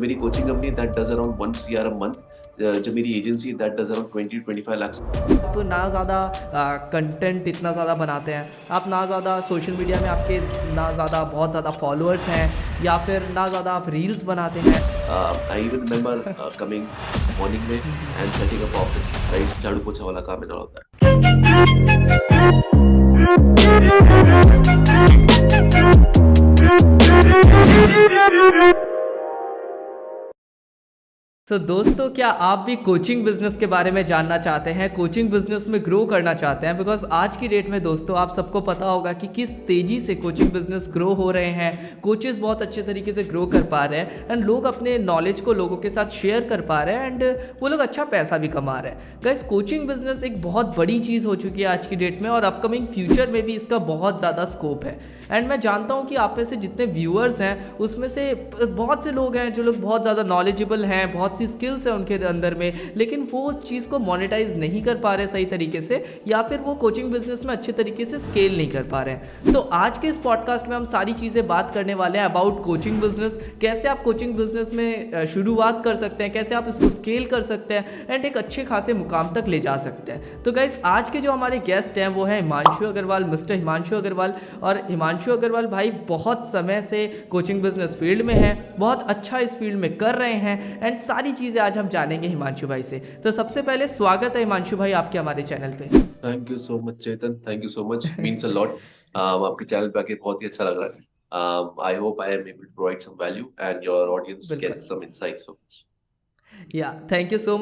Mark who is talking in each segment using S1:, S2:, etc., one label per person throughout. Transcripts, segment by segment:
S1: मेरी coaching company that does around 1 CR a month, जो मेरी agency that does around 20-25 lakhs।
S2: आप ना ज़्यादा कंटेंट इतना ज़्यादा बनाते हैं, आप ना ज़्यादा सोशल मीडिया में आपके ना ज़्यादा बहुत ज़्यादा फॉलोअर्स हैं, या फिर ना ज़्यादा आप रील्स बनाते हैं।
S1: I even remember coming morning में and setting up office, right, झाड़ू पोछा वाला काम एंड ऑल ऑफ दैट।
S2: दोस्तों, क्या आप भी कोचिंग बिजनेस के बारे में जानना चाहते हैं, कोचिंग बिजनेस में ग्रो करना चाहते हैं? बिकॉज आज की डेट में दोस्तों आप सबको पता होगा कि किस तेज़ी से कोचिंग बिजनेस ग्रो हो रहे हैं। कोचेस बहुत अच्छे तरीके से ग्रो कर पा रहे हैं एंड लोग अपने नॉलेज को लोगों के साथ शेयर कर पा रहे हैं एंड वो लोग अच्छा पैसा भी कमा रहे हैं। गाइस, कोचिंग बिजनेस एक बहुत बड़ी चीज़ हो चुकी है आज की डेट में और अपकमिंग फ्यूचर में भी इसका बहुत ज़्यादा स्कोप है। एंड मैं जानता हूँ कि आप में से जितने व्यूअर्स हैं उसमें से बहुत से लोग हैं जो लोग बहुत ज़्यादा नॉलेजेबल हैं, बहुत सी स्किल्स हैं उनके अंदर में, लेकिन वो उस चीज़ को मोनेटाइज नहीं कर पा रहे सही तरीके से, या फिर वो कोचिंग बिजनेस में अच्छे तरीके से स्केल नहीं कर पा रहे हैं। तो आज के इस पॉडकास्ट में हम सारी चीज़ें बात करने वाले हैं अबाउट कोचिंग बिजनेस, कैसे आप कोचिंग बिजनेस में शुरुआत कर सकते हैं, कैसे आप इसको स्केल कर सकते हैं एंड एक अच्छे खासे मुकाम तक ले जा सकते हैं। तो गाइस, आज के जो हमारे गेस्ट हैं वो हैं हिमांशु अग्रवाल, मिस्टर हिमांशु अग्रवाल। और हिमांशु अग्रवाल भाई बहुत समय से कोचिंग बिजनेस फील्ड में हैं, बहुत अच्छा इस फील्ड में कर रहे हैं एंड सारी चीज़ें आज हम जानेंगे हिमांशु भाई से। तो सबसे पहले स्वागत है हिमांशु भाई आपके हमारे चैनल पे।
S1: Thank you so much Chetan, thank you so much, means a lot. आपके चैनल पे आके बहुत ही अच्छा लग रहा है। I hope I am able to provide some value and your audience
S2: बिल्कुल।
S1: Gets some insights from this.
S2: Yeah thank you so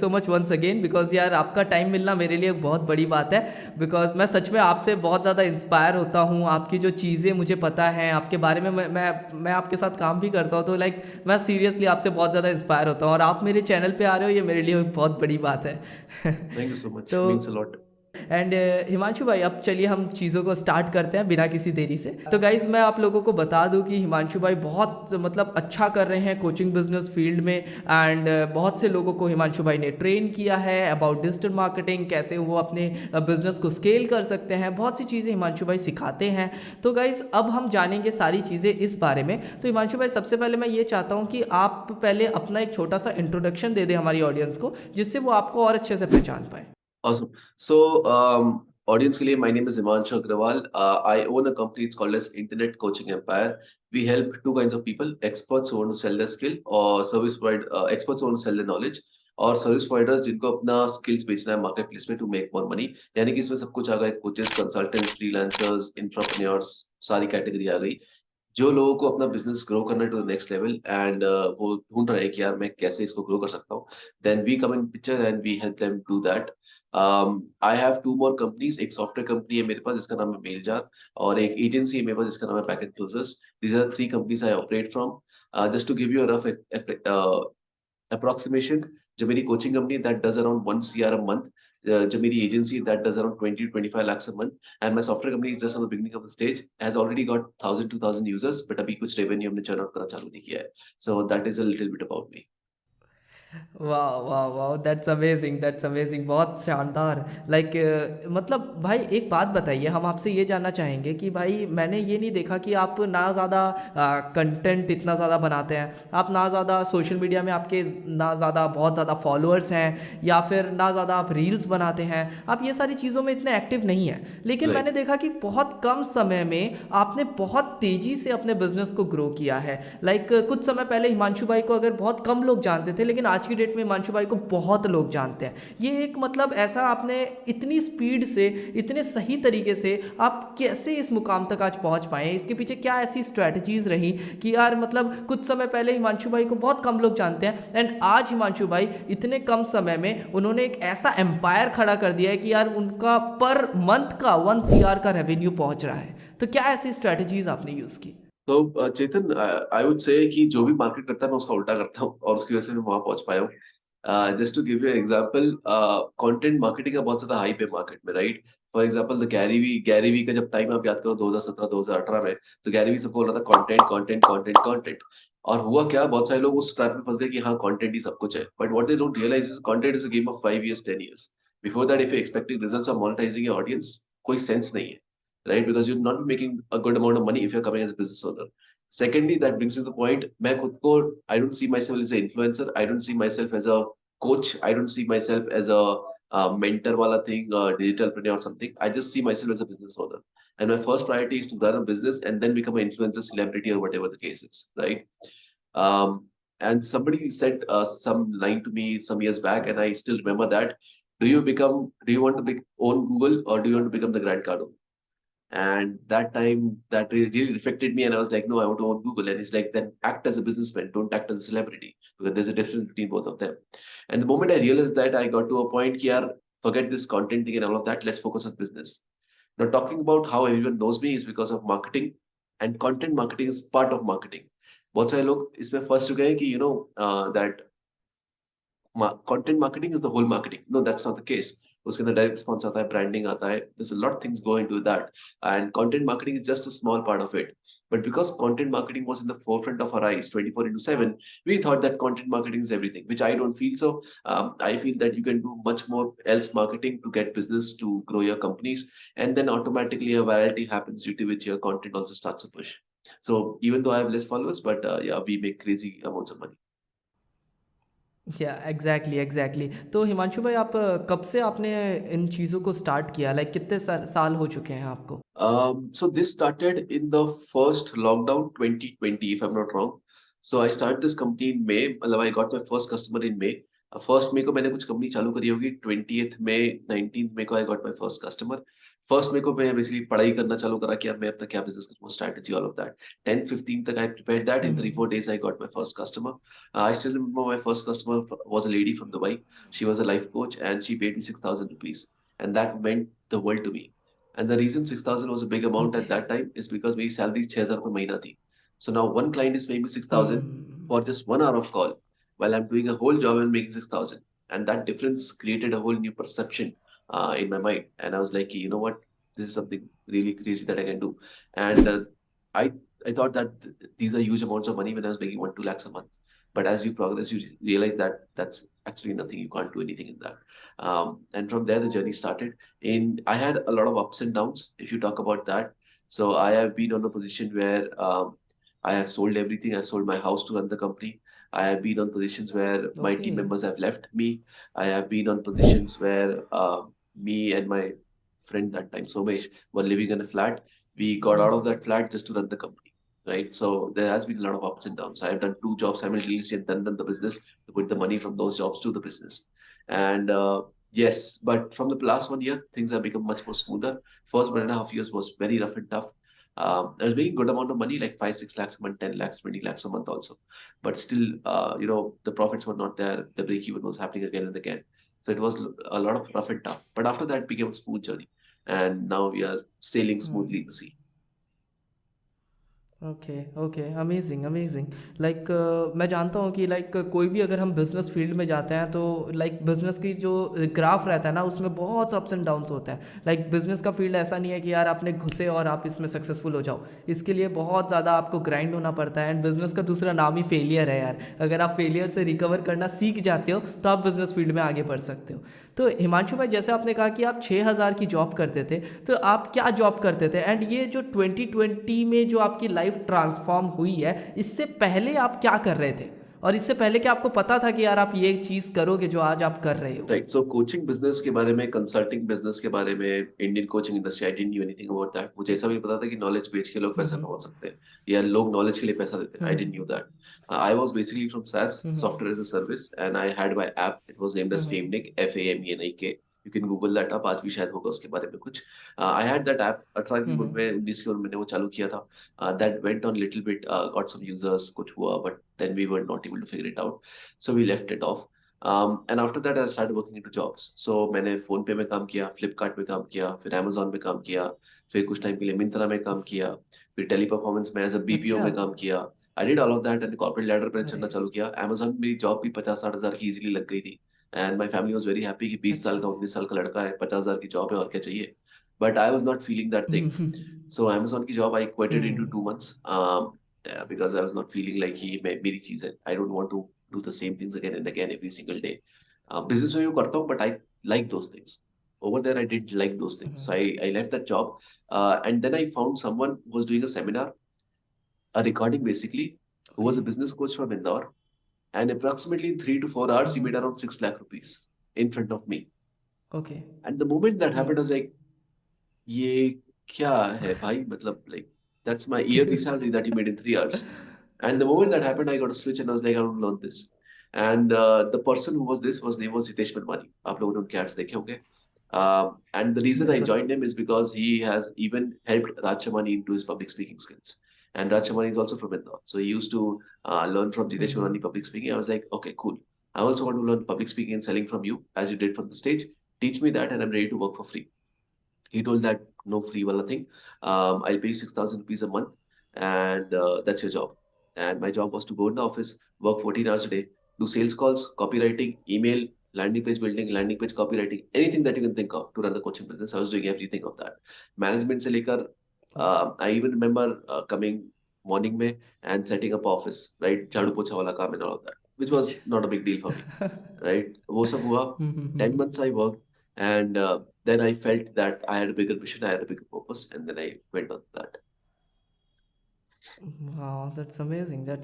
S2: much once again, because यार आपका टाइम मिलना मेरे लिए एक बहुत बड़ी बात है। बिकॉज मैं सच में आपसे बहुत ज़्यादा इंस्पायर होता हूँ, आपकी जो चीज़ें मुझे पता हैं आपके बारे में, मैं आपके साथ काम भी करता हूँ, तो लाइक मैं सीरियसली आपसे बहुत ज़्यादा इंस्पायर होता हूँ और आप मेरे चैनल पे आ रहे हो, ये मेरे लिए एक बहुत बड़ी बात है।
S1: थैंक यू सो मच,
S2: तो
S1: means a lot.
S2: And Himanshu भाई, अब चलिए हम चीज़ों को स्टार्ट करते हैं बिना किसी देरी से। तो गाइज, मैं आप लोगों को बता दूं कि हिमांशु भाई बहुत मतलब अच्छा कर रहे हैं कोचिंग बिजनेस फील्ड में एंड बहुत से लोगों को हिमांशु भाई ने ट्रेन किया है अबाउट डिजिटल मार्केटिंग, कैसे वो अपने बिजनेस को स्केल कर सकते हैं, बहुत सी चीज़ें हिमांशु भाई सिखाते हैं। तो गाइज, अब हम जानेंगे सारी चीज़ें इस बारे में। तो हिमांशु भाई, सबसे पहले मैं ये चाहता हूँ कि आप पहले अपना एक छोटा सा इंट्रोडक्शन दे दें हमारी ऑडियंस को, जिससे वो आपको और अच्छे से पहचान पाए।
S1: Awesome. So, audience के लिए, my name is Himanshu Agrawal. I own a company. It's called as Internet Coaching Empire. We help two kinds of people: experts who want to sell their skill, or service provider experts who want to sell their knowledge, और service providers जिनको अपना skills बेचना है market place में to make more money. यानी कि इसमें सब कुछ आ गया, कोचेस, कंसल्टेंट्स, फ्रीलांसर्स, इंट्राप्रेन्योर्स, सारी कैटेगरी आ गई। जो लोगों को अपना बिजनेस ग्रो करना है to the next level and वो ढूंढ रहे हैं कि यार मैं कैसे इसको ग्रो कर सकता हूँ, then we come in picture and we help them do that. I have two more companies. एक सॉफ्टवेयर कंपनी है मेरे पास जिसका नाम है मेलजार, और एक एजेंसी है मेरे पास जिसका नाम है packet closures. These are three companies I operate from. Just to give you a rough approximation, जो मेरी coaching company that does around 1 CR a month, जो मेरी agency that does around 20-25 lakhs a month, and my software company is just on the beginning of the stage, has already got 1000-2000 users, but अभी कुछ revenue हमने churn out करना चालू नहीं किया है। So that is a little bit about me.
S2: वाह वाह वाह, दैट्स अमेजिंग, दैट्स अमेजिंग, बहुत शानदार। लाइक मतलब भाई एक बात बताइए, हम आपसे ये जानना चाहेंगे कि भाई मैंने ये नहीं देखा कि आप ना ज़्यादा कंटेंट इतना ज़्यादा बनाते हैं, आप ना ज़्यादा सोशल मीडिया में आपके ना ज़्यादा बहुत ज़्यादा फॉलोअर्स हैं, या फिर ना ज़्यादा आप रील्स बनाते हैं, आप ये सारी चीज़ों में इतने एक्टिव नहीं हैं। लेकिन मैंने
S1: राइट।
S2: देखा कि बहुत कम समय में आपने बहुत तेज़ी से अपने बिजनेस को ग्रो किया है। लाइक कुछ समय पहले हिमांशु भाई को अगर बहुत कम लोग जानते थे, लेकिन आज की डेट में हिमांशु भाई को बहुत लोग जानते हैं। ये एक मतलब ऐसा आपने इतनी स्पीड से, इतने सही तरीके से आप कैसे इस मुकाम तक आज पहुंच पाए हैं? इसके पीछे क्या ऐसी स्ट्रैटेजीज रही कि यार मतलब कुछ समय पहले हिमांशु भाई को बहुत कम लोग जानते हैं एंड आज हिमांशु भाई इतने कम समय में उन्होंने एक ऐसा एम्पायर खड़ा कर दिया है कि यार उनका पर मंथ का 1 सीआर का रेवेन्यू पहुंच रहा है। तो क्या ऐसी स्ट्रैटेजीज आपने यूज की?
S1: तो चेतन, आई वुड से कि जो भी मार्केट करता है मैं उसका उल्टा करता हूँ, और उसकी वजह से मैं वहां पहुंच पाया हूँ। Just to give you example, content marketing का बहुत ज्यादा हाइप है मार्केट में, right. For example the Gary Vee का जब टाइम आप याद करो 2017-2018 में, तो गैरी वी सबको बोल रहा था कंटेंट कंटेंट कंटेंट कंटेंट। और हुआ क्या, बहुत सारे लोग उस ट्रैप में फंस गए कि हाँ कंटेंट ही सब कुछ है, but what they don't realise is content is a game of 5 years 10 years। Before that if you expecting results of monetising your audience, कोई सेंस नहीं है, right? Because you'll not be making a good amount of money if you're coming as a business owner. Secondly, that brings me to the point, मैं खुद को, I don't see myself as an influencer, I don't see myself as a coach, I don't see myself as a mentor wala thing, digitalpreneur or something. I just see myself as a business owner. And my first priority is to run a business and then become an influencer, celebrity, or whatever the case is, right? Um, and somebody said some line to me some years back, and I still remember that. Do you want to own Google, or do you want to become the Grant Cardone? And that time, that really reflected me, and I was like, no, I want to own Google. And he's like, then act as a businessman, don't act as a celebrity, because there's a difference between both of them. And the moment I realized that, I got to a point, here, forget this content thing and all of that, let's focus on business. Now, talking about how everyone knows me is because of marketing, and content marketing is part of marketing. बहुत सारे लोग इसमें फंस चुके हैं कि that content marketing is the whole marketing. No, that's not the case. उसके अंदर direct response आता है, branding आता है. There's a lot of things go into that, and content marketing is just a small part of it. But because content marketing was in the forefront of our eyes 24/7, we thought that content marketing is everything, which I don't feel so. I feel that you can do much more else marketing to get business, to grow your companies, and then automatically a virality happens due to which your content also starts to push. So even though I have less followers, but yeah, we make crazy amounts of money.
S2: या exactly exactly. तो हिमांशु भाई, आप कब से आपने इन चीज़ों को start किया, लाइक कितने साल हो चुके हैं आपको?
S1: So this started in the first lockdown 2020, if I'm not wrong. So I started this company in May. मतलब I got my first customer in May. First May को मैंने कुछ कंपनी चालू करी होगी, 20th मई, 19th मई को I got my first customer. First May को मैं बेसिकली पढ़ाई करना चालू करा कि यार मैं अब तक क्या बिजनेस करूँ, strategy, all of that. 10th 15th तक आई prepared that, in 3-4 days I got my first customer. I still remember my first customer was a lady from Dubai. She was a life coach and she paid me 6,000 rupees, and that meant the world to me. And the reason 6,000 was a big amount at
S2: okay.
S1: that time is because मेरी salary 6,000 रुपये महीना थी. So now one client is paying me 6,000
S2: hmm.
S1: for just 1 hour of call, while I'm doing a whole job and making 6,000. And that difference created a whole new perception in my mind. And I was like, you know what? This is something really crazy that I can do. And I I thought that these are huge amounts of money when I was making 1-2 lakhs a month. But as you progress, you realize that that's actually nothing. You can't do anything in that. And from there, the journey started. I had a lot of ups and downs, if you talk about that. So I have been on a position where I have sold everything. I've sold my house to run the company. I have been on positions where my
S2: okay.
S1: team members have left me. I have been on positions where me and my friend that time, Somesh, were living in a flat. We got out of that flat just to run the company, right? So there has been a lot of ups and downs. I have done 2 jobs simultaneously and then done the business to put the money from those jobs to the business. And yes, but from the last 1 year, things have become much more smoother. First 1.5 years was very rough and tough. I was making good amount of money, like 5-6 lakhs a month, 10 lakhs, 20 lakhs a month also. But still, the profits were not there. The break even was happening again and again. So it was a lot of rough and tough. But after that, it became a smooth journey. And now we are sailing smoothly in the sea.
S2: Okay okay, amazing amazing. Like मैं जानता हूँ कि like कोई भी अगर हम business field में जाते हैं तो लाइक बिज़नेस की जो ग्राफ रहता है ना, उसमें बहुत अप्स एंड डाउन्स होते हैं। लाइक बिज़नेस का फील्ड ऐसा नहीं है कि यार आपने घुसे और आप इसमें सक्सेसफुल हो जाओ। इसके लिए बहुत ज़्यादा आपको ग्राइंड होना पड़ता है। एंड बिज़नेस का दूसरा नाम ही फेलियर है यार। अगर आप फेलियर से रिकवर करना सीख जाते हो तो आप बिज़नेस फील्ड में आगे बढ़ सकते हो। तो हिमांशु भाई, जैसे आपने कहा कि आप 6,000 की जॉब करते थे, तो आप क्या जॉब करते थे? एंड ये जो 2020 में जो आपकी लाइफ ट्रांसफॉर्म हुई है, इससे पहले आप क्या कर रहे थे? और इससे पहले क्या आपको पता था कि यार आप ये चीज़ करोगे जो आज आप कर रहे हो?
S1: राइट, सो कोचिंग बिजनेस के बारे में, कंसल्टिंग बिजनेस के बारे में, Indian coaching industry, I didn't new anything about that. मुझे ऐसा भी नहीं पता था कि नॉलेज बेच के लोग पैसा कमा सकते हैं या लोग नॉलेज के लिए पैसा देते हैं। I didn't knew that. I was basically from SaaS, software as a service, and I had my app. It was named as Famenik, FAMENIK। You can Google that up, आज भी शायद होगा उसके बारे में कुछ। I had that app 18 की उम्र में, 19 की उम्र में मैंने वो चालू किया था। That went on little bit, got some users, कुछ हुआ, but then we were not able to figure it out, so we left it off. And after that I started working into jobs. So मैंने phone पे में काम किया, फ्लिपकार्ट में काम किया, फिर Amazon में काम किया, फिर कुछ टाइम के लिए मिंत्रा में काम किया, फिर टेली परफॉर्मेंस में एज अ BPO
S2: अच्छा।
S1: में काम किया। I did all of that and corporate ladder पे
S2: अरे।
S1: चढ़ना चालू किया। Amazon में मेरी जॉब भी 50-60 हजार की इजीली लग गई थी। And my family was very happy कि 20 साल
S2: अच्छा।
S1: का 19 साल का लड़का है, 50 हजार की जॉब है, और क्या चाहिए। But I was not feeling that thing. So Amazon की job I quitted in two 2 months, because I was not feeling like ही मेरी चीज है। I don't want to do the same things again and again every single day. Business में भी करता हूँ, but I like those things. Over there I did like those things. So I left that job, and then I found someone who was doing a seminar. a recording basically, who was a
S2: Okay.
S1: business coach from Indore. And approximately in 3 to 4 hours, he
S2: Mhm.
S1: made around 6 lakh rupees in front of me.
S2: Okay.
S1: And the moment that happened, I was
S2: Hmm.
S1: like, ये क्या है भाई? मतलब, like, that's my yearly salary that he made in 3 hours. And the moment that happened, I got a switch and I was like, I want to learn this. And the person who was this was name was Hitesh Manwani. आप लोगों ने उनके ads देखे होंगे. And the reason I
S2: बिल्कुल.
S1: joined him is because he has even helped Raj Shamani into his public speaking skills. And Raj Shamani is also from Indore. So he used to learn from Hitesh
S2: Hmm.
S1: Manwani public speaking. I was like, okay, cool. I also want to learn public speaking and selling from you, as you did from the stage. Teach me that, and I'm ready to work for free. He told that no free wala thing. I'll pay you 6,000 rupees a month, and that's your job. And my job was to go in the office, work 14 hours a day, do sales calls, copywriting, email, landing page copywriting, anything that you can think of to run the coaching business. I was doing everything of that. Management se lekar,
S2: Okay.
S1: I even remember coming morning में and setting up office, right? झाड़ू पोछा वाला काम and all of that, which was not a big deal for me, right? वो सब हुआ. 10 months I worked, and then I felt that I had a bigger mission, I had a bigger purpose, and then I went on that.
S2: वाह, that's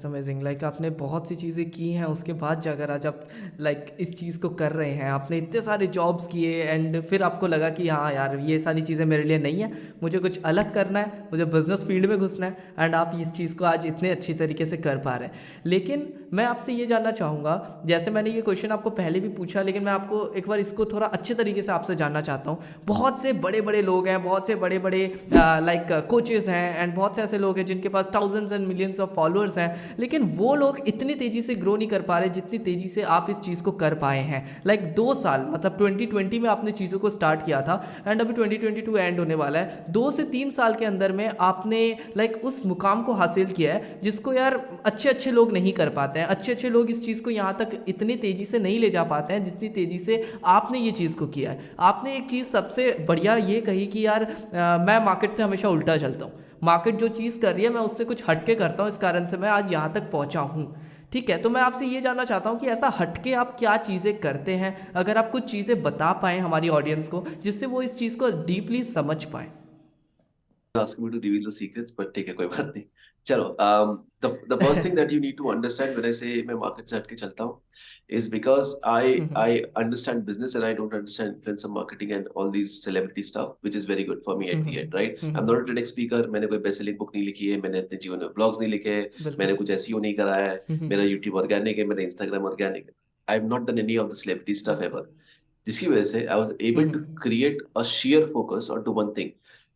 S2: amazing like आपने बहुत सी चीज़ें की हैं उसके बाद जाकर आज आप लाइक इस चीज़ को कर रहे हैं. आपने इतने सारे जॉब्स किए एंड फिर आपको लगा कि हाँ यार ये सारी चीज़ें मेरे लिए नहीं है, मुझे कुछ अलग करना है, मुझे बिजनेस फील्ड में घुसना है. एंड आप इस चीज़ को आज इतने अच्छी तरीके से कर पा रहे हैं. लेकिन मैं आपसे ये जानना चाहूँगा, जैसे मैंने ये क्वेश्चन आपको पहले भी पूछा, लेकिन मैं आपको एक बार इसको थोड़ा अच्छे तरीके से आपसे जानना चाहता हूँ. बहुत से बड़े बड़े लोग हैं, बहुत से बड़े बड़े लाइक कोचेस हैं एंड बहुत से ऐसे लोग हैं जिनके पास thousands and millions of followers हैं, लेकिन वो लोग इतनी तेज़ी से ग्रो नहीं कर पा रहे जितनी तेज़ी से आप इस चीज़ को कर पाए हैं. लाइक 2 साल मतलब 2020 में आपने चीज़ों को स्टार्ट किया था एंड अभी 2022 एंड होने वाला है. 2 से 3 साल के अंदर में आपने लाइक उस मुकाम को हासिल किया है जिसको यार अच्छे अच्छे लोग नहीं कर पाते हैं. अच्छे अच्छे लोग इस चीज़ को यहाँ तक इतनी तेज़ी से नहीं ले जा पाते हैं जितनी तेज़ी से आपने ये चीज़ को किया है. आपने एक चीज़ सबसे बढ़िया ये कही कि यार मैं मार्केट से हमेशा उल्टा चलता हूँ. मार्केट जो चीज़ कर रही है मैं उससे कुछ हटके करता हूँ, इस कारण से मैं आज यहाँ तक पहुँचा हूँ. ठीक है, तो मैं आपसे ये जानना चाहता हूँ कि ऐसा हटके आप क्या चीज़ें करते हैं, अगर आप कुछ चीज़ें बता पाएँ हमारी ऑडियंस को जिससे वो इस चीज़ को डीपली समझ पाएँ.
S1: Asking me to reveal the secrets, but ठीक है, कोई बात नहीं. चलो, the first thing that you need to understand when I say मैं market से हट के चलता हूँ is because I understand business and I don't understand influencer marketing and all these celebrity stuff, which is very good for me at the end, right? I'm not a TEDx speaker. मैंने कोई best selling book नहीं लिखी है, मैंने अपने जीवन में blogs नहीं लिखे हैं, मैंने
S2: बिल्कुल.
S1: कुछ SEO नहीं करा है, मेरा YouTube organic है, मेरा Instagram organic है. I've not done any of the celebrity stuff
S2: बिल्कुल.
S1: ever. जिसकी वजह से I was able to create a sheer focus onto one thing,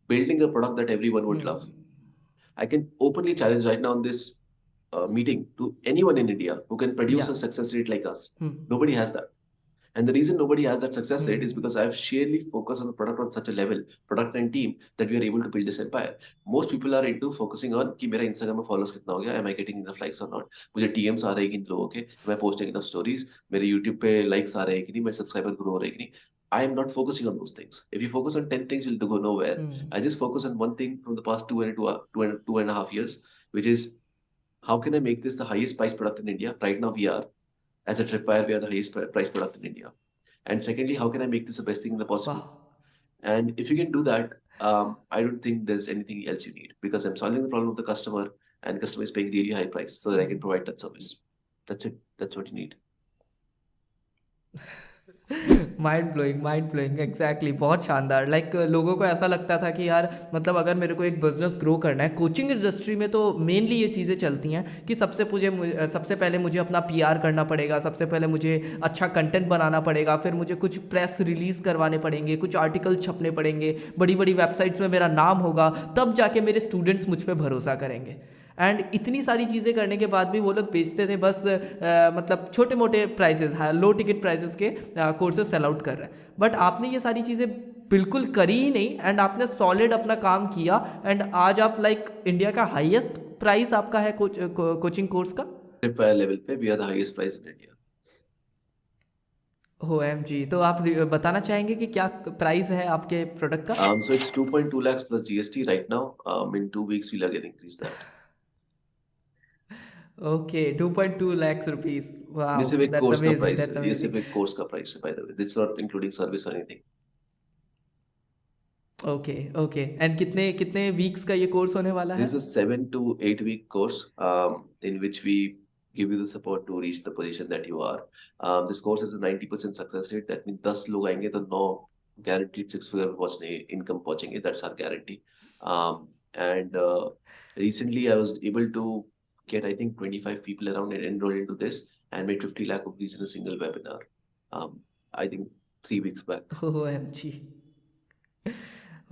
S1: building a product that everyone would love. I can openly challenge right now in this meeting to anyone in India who can produce
S2: या.
S1: a success rate like us. Nobody has that. And the reason nobody has that success rate is because I've sheerly focused on the product on such a level, product and team, that we are able to build this empire. Most people are into focusing on कि मेरा Instagram में followers कितना हो गया, am I getting enough likes or not? मुझे DMs आ रहे हैं कि इन लोगों के, am I posting enough stories? मेरे YouTube पे likes आ रहे हैं कि नहीं, मेरे subscriber grow हो रहे हैं कि नहीं? I am not focusing on those things. If you focus on 10 things, you'll go nowhere. I just focus on one thing from the past two and a half years, which is how can I make this the highest price product in India? Right now we are. As a Tripwire, we are the highest price product in India. And secondly, how can I make this the best thing in the possible?
S2: वाह.
S1: And if you can do that, I don't think there's anything else you need, because I'm solving the problem of the customer, and customer is paying really high price so that I can provide that service. That's it. That's what you need.
S2: Mind blowing exactly, बहुत शानदार. Like लोगों को ऐसा लगता था कि यार मतलब अगर मेरे को एक बिजनेस ग्रो करना है, कोचिंग इंडस्ट्री में तो मेनली ये चीज़ें चलती हैं कि सबसे पहले मुझे अपना पीआर करना पड़ेगा, सबसे पहले मुझे अच्छा कंटेंट बनाना पड़ेगा, फिर मुझे कुछ प्रेस रिलीज़ करवाने पड़ेंगे, कुछ आर्टिकल छपने पड़ेंगे, बड़ी बड़ी वेबसाइट्स में मेरा नाम होगा, तब जाके मेरे स्टूडेंट्स मुझ पर भरोसा करेंगे. एंड इतनी सारी चीज़ें करने के बाद भी वो लोग बेचते थे बस मतलब छोटे मोटे प्राइजेस, हाँ लो टिकट प्राइजेस के कोर्सेज सेल आउट कर रहे हैं. बट आपने ये सारी चीज़ें बिल्कुल करी ही नहीं एंड आपने सॉलिड अपना काम किया एंड आज आप लाइक इंडिया का हाईएस्ट प्राइस आपका है कोचिंग कोर्स का.
S1: Tripwire level पे we are the highest price in India.
S2: OMG, तो आप बताना चाहेंगे कि क्या प्राइस है आपके प्रोडक्ट का.
S1: So it's 2.2 lakhs plus GST right now. In 2 weeks we'll again increase that.
S2: Okay, 2.2 lakhs rupees.
S1: ये
S2: वाओ,
S1: सिर्फ एक
S2: दैट्स
S1: कोर्स का
S2: अमेजिंग,
S1: प्राइस
S2: दैट्स
S1: है. ये
S2: अमेजिंग.
S1: सिर्फ एक कोर्स का प्राइस है, by the way. It's not including service or anything.
S2: Okay, okay. And कितने कितने वीक्स का ये कोर्स होने वाला है?
S1: This is a 7 to 8 week course in which we give you the support to reach the position that you are. This course is a 90% success rate. That means 10 लोग आएंगे तो 9 guaranteed six figure पहुंचने income पहुंचेंगे. That's our guarantee. And recently I was able to get I think 25 people around and enroll into this and made 50 lakh rupees in a single webinar. I think 3 weeks back.
S2: OMG!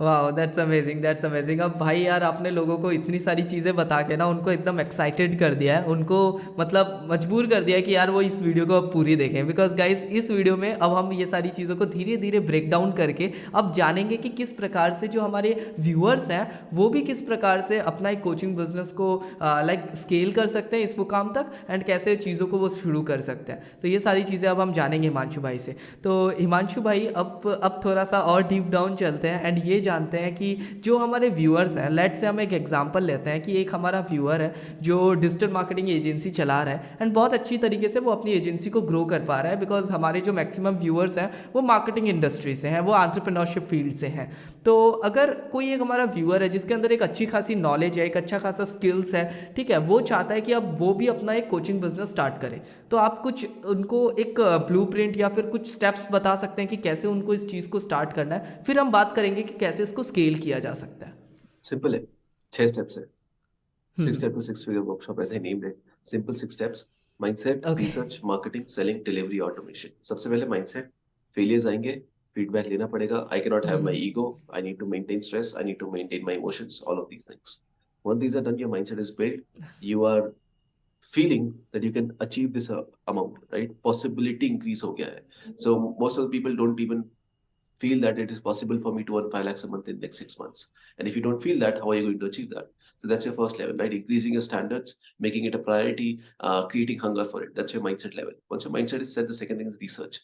S2: वाह, that's amazing, that's amazing. अब भाई यार, आपने लोगों को इतनी सारी चीज़ें बता के ना उनको एकदम एक्साइटेड कर दिया है, उनको मतलब मजबूर कर दिया है कि यार वो इस वीडियो को अब पूरी देखें। बिकॉज गाइस, इस वीडियो में अब हम ये सारी चीज़ों को धीरे धीरे ब्रेक डाउन करके अब जानेंगे कि किस प्रकार से जो हमारे व्यूअर्स हैं वो भी किस प्रकार से अपना एक कोचिंग बिजनेस को लाइक स्केल कर सकते हैं इस मुकाम तक, एंड कैसे चीज़ों को वो शुरू कर सकते हैं। तो ये सारी चीज़ें अब हम जानेंगे हिमांशु भाई से। तो हिमांशु भाई, अब थोड़ा सा और डीप डाउन चलते हैं एंड ये जानते हैं कि जो हमारे व्यूअर्स हैं, लेट्स से हम एक एग्जांपल लेते हैं कि एक हमारा व्यूअर है जो डिजिटल मार्केटिंग एजेंसी चला रहा है एंड बहुत अच्छी तरीके से वो अपनी एजेंसी को ग्रो कर पा रहा है। बिकॉज हमारे जो मैक्सिमम व्यूअर्स हैं वो मार्केटिंग इंडस्ट्री से हैं, वो एंटरप्रेन्योरशिप फील्ड से हैं। तो अगर कोई एक हमारा व्यूअर है जिसके अंदर एक अच्छी खासी नॉलेज है, एक अच्छा खासा स्किल्स है, ठीक है, वो चाहता है कि अब वो भी अपना एक कोचिंग बिजनेस स्टार्ट करे, तो आप कुछ उनको एक ब्लूप्रिंट या फिर कुछ स्टेप्स बता सकते हैं कि कैसे उनको इस चीज़ को स्टार्ट करना है। फिर हम बात करेंगे कि कैसे इसको स्केल किया जा सकता है।
S1: Simple है, 6 steps है. Six
S2: hmm.
S1: step to six figure workshop ऐसे ही named है. Simple 6 steps. Mindset,
S2: okay.
S1: research, marketing, selling, delivery, automation. सबसे पहले mindset. Failures आएंगे, feedback लेना पड़ेगा. I cannot have my ego. I need to maintain stress. I need to maintain my emotions. All of these things. Once these are done, your mindset is built. You are feeling that you can achieve this amount, right? Possibility increase हो गया है. So most of the people don't even feel that it is possible for me to earn 5 lakhs a month in the next 6 months. And if you don't feel that, how are you going to achieve that? So that's your first level, right? Increasing your standards, making it a priority, creating hunger for it. That's your mindset level. Once your mindset is set, the second thing is research.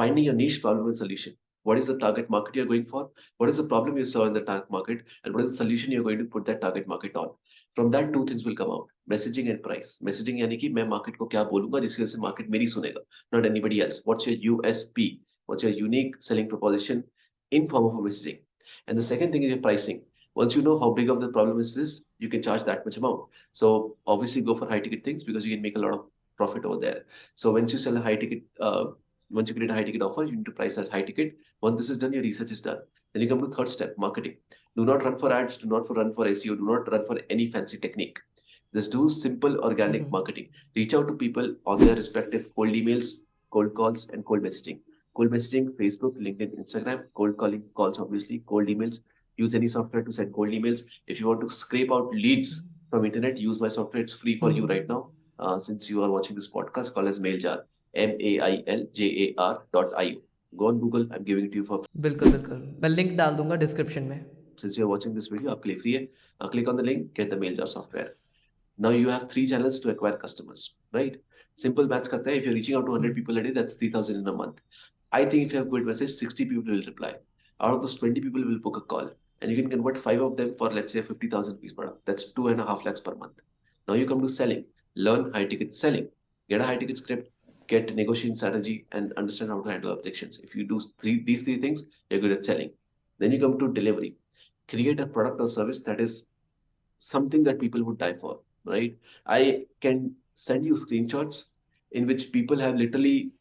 S1: Finding your niche problem and solution. What is the target market you're going for? What is the problem you saw in the target market? And what is the solution you're going to put that target market on? From that, two things will come out. Messaging and price. Messaging यानी कि मैं market को क्या बोलूंगा जिसकी वजह से market मेरी सुनेगा, not anybody else. What's your USP? What's your unique selling proposition in form of a messaging? And the second thing is your pricing. Once you know how big of the problem is this, you can charge that much amount. So obviously go for high ticket things because you can make a lot of profit over there. So once you sell a high ticket, once you create a high ticket offer, you need to price that high ticket. Once this is done, your research is done. Then you come to third step, marketing. Do not run for ads. Do not run for SEO. Do not run for any fancy technique. Just do simple organic marketing. Reach out to people on their respective cold emails, cold calls, and cold messaging. Cold messaging, Facebook, LinkedIn, Instagram. Cold calling, calls, obviously. Cold emails. Use any software to send cold emails. If you want to scrape out leads from internet, use my software. It's free for you right now. Since you are watching this podcast, call as MailJar. MailJar.io. Go on Google. I'm giving it to you for.
S2: बिल्कुल बिल्कुल, मैं link डाल दूंगा description में।
S1: Since you're watching this video, आपके लिए free है. Click on the link. Get the MailJar software. Now you have 3 channels to acquire customers, right? Simple maths करते हैं. If you're reaching out to 100 people a day, that's 3,000 in a month. I think if you have good message, 60 people will reply. Out of those, 20 people will book a call, and you can convert 5 of them for, let's say, 50,000 rupees per month. That's 2.5 lakhs per month. Now you come to selling. Learn high ticket selling. Get a high ticket script. Get negotiation strategy and understand how to handle objections. If you do these three things, you're good at selling. Then you come to delivery. Create a product or service that is something that people would die for, right? I can send you screenshots in which people have literally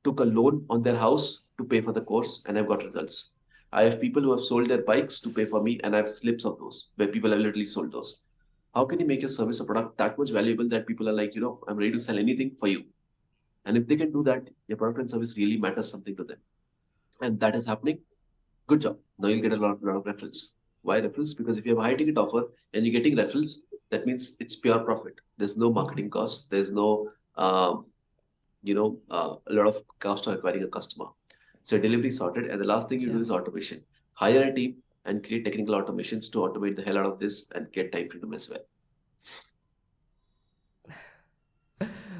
S1: took a loan on their house to pay for the course, and I've got results. I have people who have sold their bikes to pay for me, and I have slips of those where people have literally sold those. How can you make your service or product that much valuable that people are like, I'm ready to sell anything for you? And if they can do that, your product and service really matters something to them. And that is happening. Good job. Now you'll get a lot of referrals. Why referrals? Because if you have a high ticket offer and you're getting referrals, that means it's pure profit. There's no marketing cost. There's no, a lot of cost of acquiring a customer. So delivery sorted. And the last thing you do is automation. Hire a team and create technical automations to automate the hell out of this and get time freedom as well.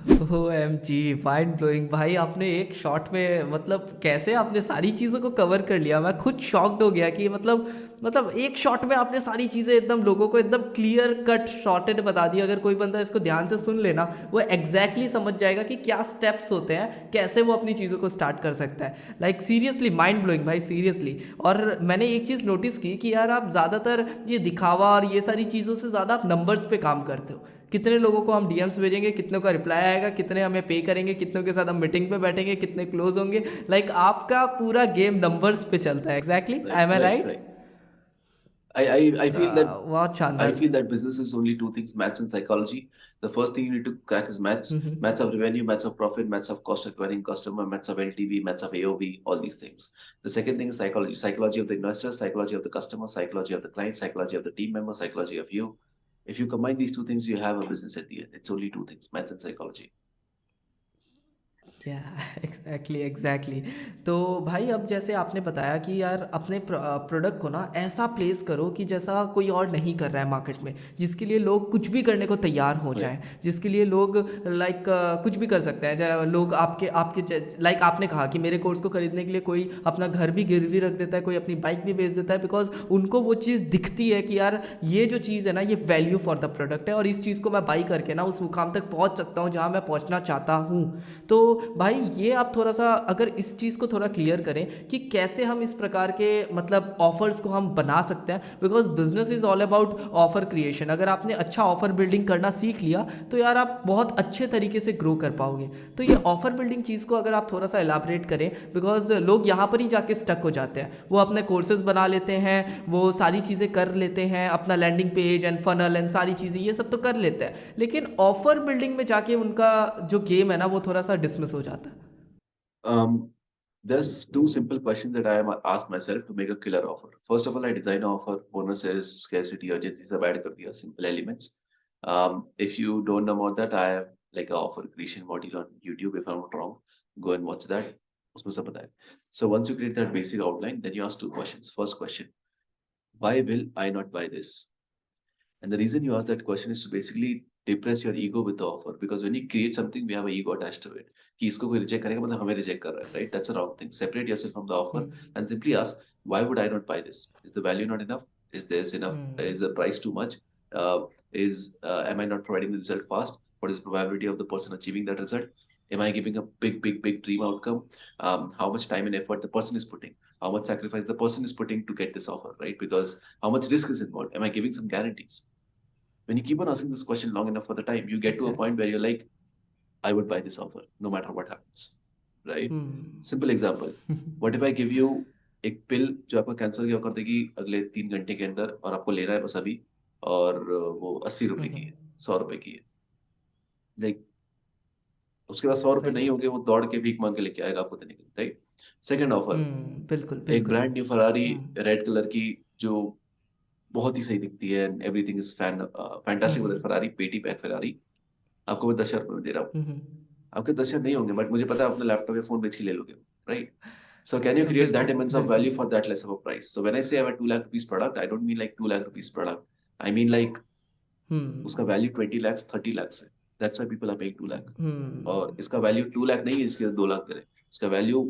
S2: OMG, mind blowing भाई। आपने एक shot में मतलब कैसे आपने सारी चीज़ों को कवर कर लिया। मैं खुद शॉक्ड हो गया कि मतलब एक शॉट में आपने सारी चीज़ें एकदम लोगों को एकदम क्लियर कट शॉर्टेड बता दी। अगर कोई बंदा इसको ध्यान से सुन लेना वो एग्जैक्टली समझ जाएगा कि क्या स्टेप्स होते हैं, कैसे वो अपनी चीज़ों को स्टार्ट कर सकता है। लाइक सीरियसली माइंड ब्लोइंग भाई, सीरियसली। और मैंने एक चीज़ नोटिस की कि यार आप ज़्यादातर ये दिखावा और ये सारी चीज़ों से ज़्यादा आप नंबर्स पे काम करते हो। कितने लोगों को हम डीएम्स भेजेंगे, कितनों का रिप्लाई आएगा, कितने हमें पे करेंगे, कितनों के साथ हम मीटिंग पे बैठेंगे, कितने क्लोज होंगे। लाइक आपका पूरा गेम नंबर्स पे चलता है। Exactly, I
S1: Right,
S2: am I
S1: right,
S2: right?
S1: right. I feel that
S2: बहुत
S1: I
S2: शानदार।
S1: feel that business is only two things, maths and psychology. The first thing you need to crack is maths, maths of revenue, maths of profit, maths of cost acquiring customer, maths of LTV, maths of AOV, all these things. The second thing is psychology, psychology of the investor, psychology of the customer, psychology of the client, psychology of the team member, psychology of you. If you combine these two things, you have a business at the end. It's only two things, maths and psychology.
S2: या exactly exactly. तो भाई अब जैसे आपने बताया कि यार अपने प्रोडक्ट को ना ऐसा प्लेस करो कि जैसा कोई और नहीं कर रहा है मार्केट में, जिसके लिए लोग कुछ भी करने को तैयार हो
S1: Right.
S2: जाएं, जिसके लिए लोग लाइक कुछ भी कर सकते हैं। लोग आपके आपके लाइक आपने कहा कि मेरे कोर्स को खरीदने के लिए कोई अपना घर भी गिरवी रख देता है, कोई अपनी बाइक भी बेच देता है, बिकॉज उनको वो चीज़ दिखती है कि यार ये जो चीज़ है ना ये वैल्यू फॉर द प्रोडक्ट है और इस चीज़ को मैं बाई करके ना उस मुकाम तक पहुंच सकता हूं जहां मैं पहुंचना चाहता हूं। तो भाई ये आप थोड़ा सा अगर इस चीज़ को थोड़ा क्लियर करें कि कैसे हम इस प्रकार के मतलब ऑफर्स को हम बना सकते हैं, because business is all about offer creation. अगर आपने अच्छा ऑफर बिल्डिंग करना सीख लिया तो यार आप बहुत अच्छे तरीके से ग्रो कर पाओगे। तो ये ऑफर बिल्डिंग चीज़ को अगर आप थोड़ा सा एलाबरेट करें, बिकॉज लोग यहाँ पर ही जाके स्टक हो जाते हैं। वो अपने कोर्सेज बना लेते हैं, वो सारी चीज़ें कर लेते हैं, अपना landing page and funnel and सारी चीज़ें ये सब तो कर लेते हैं, लेकिन ऑफर बिल्डिंग में जाके उनका जो गेम है ना वो थोड़ा सा डिसमिस हो जाता है।
S1: There's two simple questions that I am asked myself to make a killer offer. First of all, I design an offer, bonuses, scarcity, urgency, सब add कर दिया, simple elements. If you don't know about that, I have like a offer creation module on YouTube. If I'm not wrong, go and watch that. उसमें सब बताया. So once you create that basic outline, then you ask two questions. First question, why will I not buy this? And the reason you ask that question is to basically depress your ego with the offer. Because when you create something, we have an ego attached to it. कि इसको कोई reject करेगा मतलब हमें reject कर रहा है, right? That's a wrong thing. Separate yourself from the offer and simply ask, why would I not buy this? Is the value not enough? Is this enough? Is the price too much? Am I not providing the result fast? What is the probability of the person achieving that result? Am I giving a big dream outcome? How much time and effort the person is putting? How much sacrifice the person is putting to get this offer, right? Because how much risk is involved? Am I giving some guarantees? When you keep on asking this question long enough for the time, you get to a point where you're like, I would buy this offer no matter what happens, right? Simple example. What if I give you एक पिल जो आपका cancer की कर देगी अगले 3 घंटे के अंदर और आपको लेना है बस अभी, और वो 80 रुपए की है, 100 रुपए की है, लाइक उसके बाद 100 रुपए
S2: सही
S1: नहीं
S2: बात
S1: होंगे, वो दौड़ के भीख मांग के लेके आएगा आपको देने के लिए, राइट? सेकेंड
S2: है।
S1: ऑफर,
S2: बिल्कुल
S1: एक
S2: बिल्कुल।
S1: Brand new Ferrari red colour की जो बहुत ही सही दिखती है, everything is fantastic with Ferrari, पेटी पैक फरारी, आपको मैं 10,000 रुपए में दे रहा हूँ। आपके 10,000 नहीं होंगे, बट मुझे पता है अपने लैपटॉप या फोन बेच के ले लोगे, right? So can you create that
S2: बिल्कुल
S1: immense of
S2: बिल्कुल।
S1: value for that less of a price? So when I say I have a 2 lakh rupees product, I don't mean like 2 lakh rupees product. I mean like उसका value 20 lakhs 30 lakhs है. That's why people are paying 2 lakh. और इसका value 2 lakh नहीं है जिसके 2 लाख दे रहे हैं. इसका वैल्यू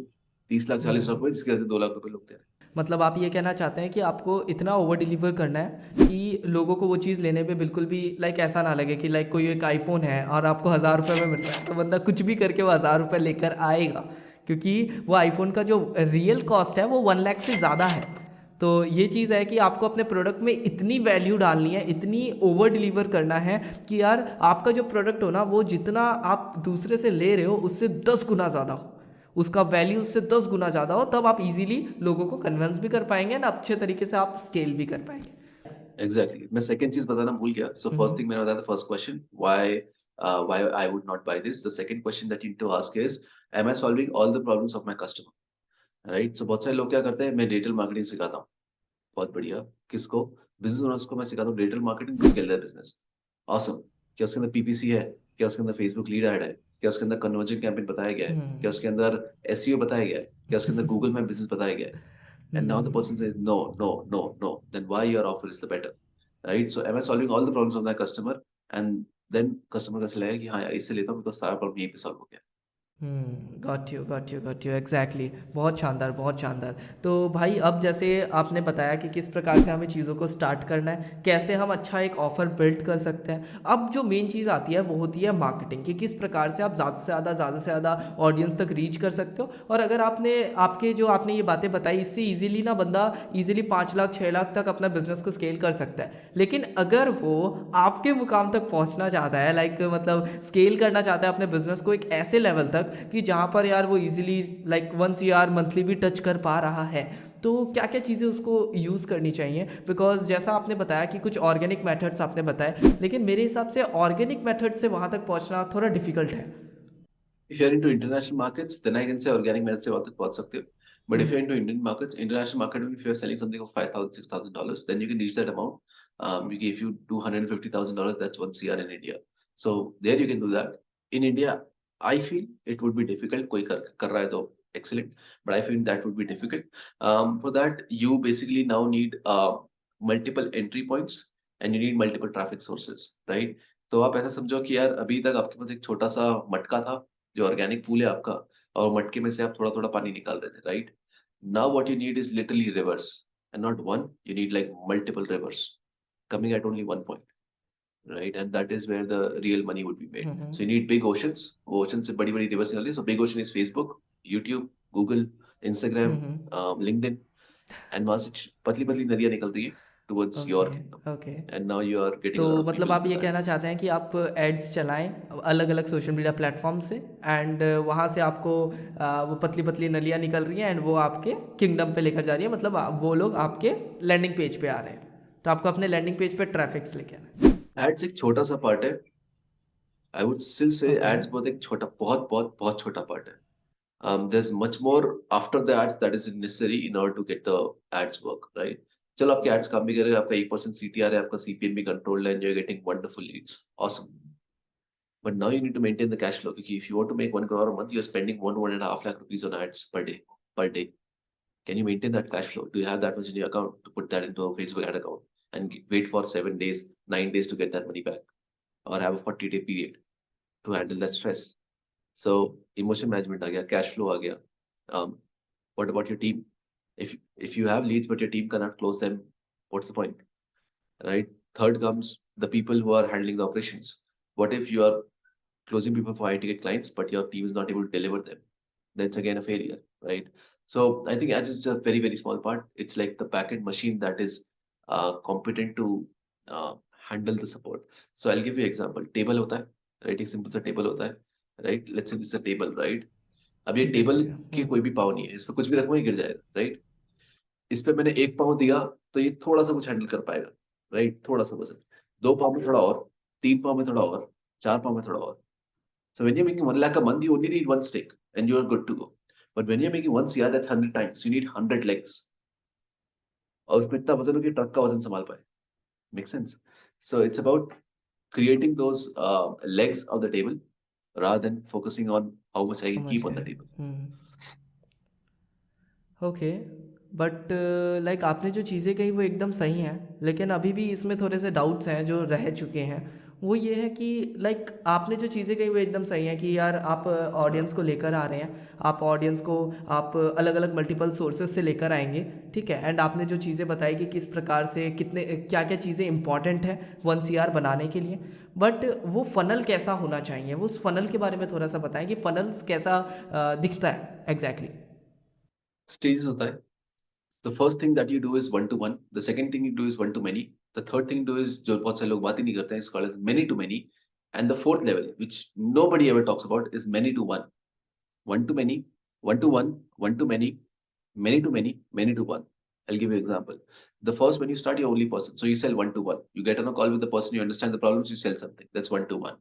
S1: 30 लाख 40 लाख रुपए जिसके 2 लाख रुपए लोग दे रहे हैं.
S2: मतलब आप ये कहना चाहते हैं कि आपको इतना ओवर डिलीवर करना है कि लोगों को वो चीज़ लेने पे बिल्कुल भी लाइक ऐसा ना लगे कि लाइक कोई एक आईफोन है और आपको 1,000 रुपये में मिल रहा है तो बंदा कुछ भी करके वो 1,000 रुपये लेकर आएगा, क्योंकि वो आईफोन का जो रियल कॉस्ट है वो 1 लाख से ज़्यादा है। तो ये चीज़ है कि आपको अपने प्रोडक्ट में इतनी वैल्यू डालनी है, इतनी ओवर डिलीवर करना है कि यार आपका जो प्रोडक्ट हो ना वो जितना आप दूसरे से ले रहे हो उससे 10 गुना ज़्यादा हो, उसका वैल्यू उससे 10 गुना ज़्यादा हो, तब आप इजीली लोगों को कन्विंस भी कर पाएंगे ना अच्छे तरीके से आप स्केल भी कर पाएंगे।
S1: Exactly. मैं second चीज बताना भूल गया. So first thing मैंने बताया था first question, why I would not buy this. The second question that you need to ask is, am I solving all the problems of my customer? Right? So बहुत सारे लोग क्या करते हैं, मैं डिजिटल मार्केटिंग सिखाता हूँ. बहुत बढ़िया. किसको? बिजनेस ओनर्स को मैं सिखाता हूँ digital marketing to scale their business. Awesome. क्या उसके अंदर पीपीसी है? क्या उसके अंदर फेसबुक लीड ऐड है? क्या उसके अंदर कन्वर्जन कैंपेन बताया गया है? क्या उसके अंदर एसईओ बताया गया है? क्या उसके अंदर गूगल मैप बिजनेस बताया गया है? And now the person says no, no, no, no, then why your offer is the better, right? So am I solving all the problems of my customer? And then customer का ऐसा लगेगा कि हाँ यार इससे लेता हूँ, बिकॉज सारा प्रॉब्लम यहीं पे सॉल्व हो गया।
S2: Got you exactly. बहुत शानदार, बहुत शानदार। तो भाई अब जैसे आपने बताया कि किस प्रकार से हमें चीज़ों को स्टार्ट करना है, कैसे हम अच्छा एक ऑफ़र बिल्ड कर सकते हैं। अब जो मेन चीज़ आती है वो होती है मार्केटिंग, कि किस प्रकार से आप ज़्यादा से ज़्यादा ऑडियंस तक रीच कर सकते हो। और अगर आपने ये बातें बताई, इससे ईजिली ना बंदा ईजिली 5 लाख 6 लाख तक अपना बिजनेस को स्केल कर सकता है। लेकिन अगर वो आपके मुकाम तक पहुंचना चाहता है, लाइक मतलब स्केल करना चाहता है अपने बिजनेस को एक ऐसे लेवल तक कि जहाँ पर यार वो इजीली लाइक 1 CR मंथली भी टच कर पा रहा है, तो क्या क्या चीज़ें उसको यूज़ करनी चाहिए? बिकॉज जैसा आपने बताया कि कुछ ऑर्गेनिक मेथड्स आपने बताए, लेकिन मेरे हिसाब से ऑर्गेनिक मेथड से वहाँ तक पहुँचना थोड़ा डिफिकल्ट है।
S1: If you're into international markets, then I can say organic method से वहाँ तक पहुँच सकते हो. But if you're into Indian markets, international market, if you're selling something for $5,000, $6,000, then you can reach that amount. If you do $150,000, that's 1 CR in India. So there you can do that. In India, I feel it would be difficult. कोई कर रहा है तो excellent, but I feel that would be difficult. For that, you basically now need multiple entry points and you need multiple traffic sources, right? तो आप ऐसा समझो कि यार अभी तक आपके पास एक छोटा सा मटका था जो ऑर्गेनिक पूल है आपका, और मटके में से आप थोड़ा थोड़ा पानी निकाल रहे थे, right? Now what you need is literally reverse, and not one, you need like multiple reverse coming at only one point, right? And that is where the real money would be made. So you need big oceans, वो ocean से बड़ी बड़ी rivers निकलती है. So big ocean is Facebook, YouTube, Google, Instagram, LinkedIन, and वहां से पतली पतली नदियां निकल रही है towards your
S2: okay
S1: kingdom,
S2: okay.
S1: and now you are
S2: तो
S1: getting a lot of
S2: मतलब
S1: people
S2: आप
S1: into
S2: ये
S1: that.
S2: कहना चाहते हैं कि आप एड्स चलाएं अलग अलग सोशल मीडिया प्लेटफॉर्म से, एंड वहाँ से आपको वो पतली पतली नलियाँ निकल रही हैं एंड वो आपके किंगडम पे लेकर जा रही है, मतलब वो लोग आपके लैंडिंग पेज पे आ रहे हैं, तो आपको अपने लैंडिंग पेज पे ट्रैफिक्स लेके आना है।
S1: एड्स एक छोटा सा पार्ट है. I would still say
S2: okay
S1: ads बहुत एक छोटा, बहुत बहुत बहुत छोटा part है. There's much more after the ads that is necessary in order to get the ads work, right? चलो आपके ads काम भी कर रहे हैं, आपका 1% CTR है, आपका CPM भी controlled है, and you're getting wonderful leads. Awesome. But now you need to maintain the cash flow. Because if you want to make 1 crore a month, you're spending 1.5 lakh rupees on ads per day. Per day. Can you maintain that cash flow? Do you have that much in your account to put that into a Facebook ad account and wait for 7 days, 9 days to get that money back? Or have a 40-day period to handle that stress? So emotion management आ गया, cash flow आ गया. What about your team? If you have leads but your team cannot close them, what's the point, right? Third comes the people who are handling the operations. What if you are closing people for high ticket clients but your team is not able to deliver them? That's again a failure, right? So I think ads is a very very small part. It's like the backend machine that is competent to uh, handle the support. So I'll give you an example. Table होता है, right? एक simple सा table होता है, right? Let's say this is a table, right? अब ये
S2: ठीक है ठीक
S1: टेबल
S2: है।
S1: के कोई भी पाँव नहीं है, इस पे कुछ भी रखूंगा ये गिर जाएगा, राइट? इस पे मैंने एक पाँव दिया तो ये थोड़ा सा कुछ हैंडल कर पाएगा, राइट? थोड़ा सा वजन. 2 पाँव में थोड़ा और, 3 पाँव में थोड़ा और, 4 पाँव में थोड़ा और. So when you're making 1 lakh a month, you only need one stick and you're good to go. But when you're making 1 CR, that's 100 times. You need 100 legs. और उसमें इतना वजन हो कि ट्रक का वजन संभाल पाए. Make sense? So it's about creating those legs of the table rather than focusing on how much I can
S2: समझ
S1: keep on the table.
S2: गए। ओके। बट लाइक आपने जो चीज़ें कही वो एकदम सही हैं, लेकिन अभी भी इसमें थोड़े से डाउट्स हैं जो रह चुके हैं। वो ये है कि लाइक आपने जो चीज़ें कही वो एकदम सही हैं कि यार आप ऑडियंस को लेकर आ रहे हैं, आप ऑडियंस को आप अलग अलग मल्टीपल सोर्सेज से लेकर आएंगे, ठीक है। एंड आपने जो चीज़ें बताई कि किस प्रकार से कितने क्या क्या चीज़ें इंपॉर्टेंट हैं 1 CR बनाने के लिए, बट वो फ़नल कैसा होना चाहिए, वो उस फ़नल के बारे में थोड़ा सा बताएं कि फ़नल्स कैसा दिखता है एग्जैक्टली।
S1: Stages होता है. The first thing that you do is one to one. The second thing you do is one to many. The third thing you do is जो बहुत सारे लोग बात ही नहीं करते हैं, is called as many to many. And the fourth level, which nobody ever talks about, is many to one. One to many, one to one, one to many to many, many to one. I'll give you an example. The first, when you start, you're only person. So you sell one to one. You get on a call with the person, you understand the problems, you sell something. That's one to one,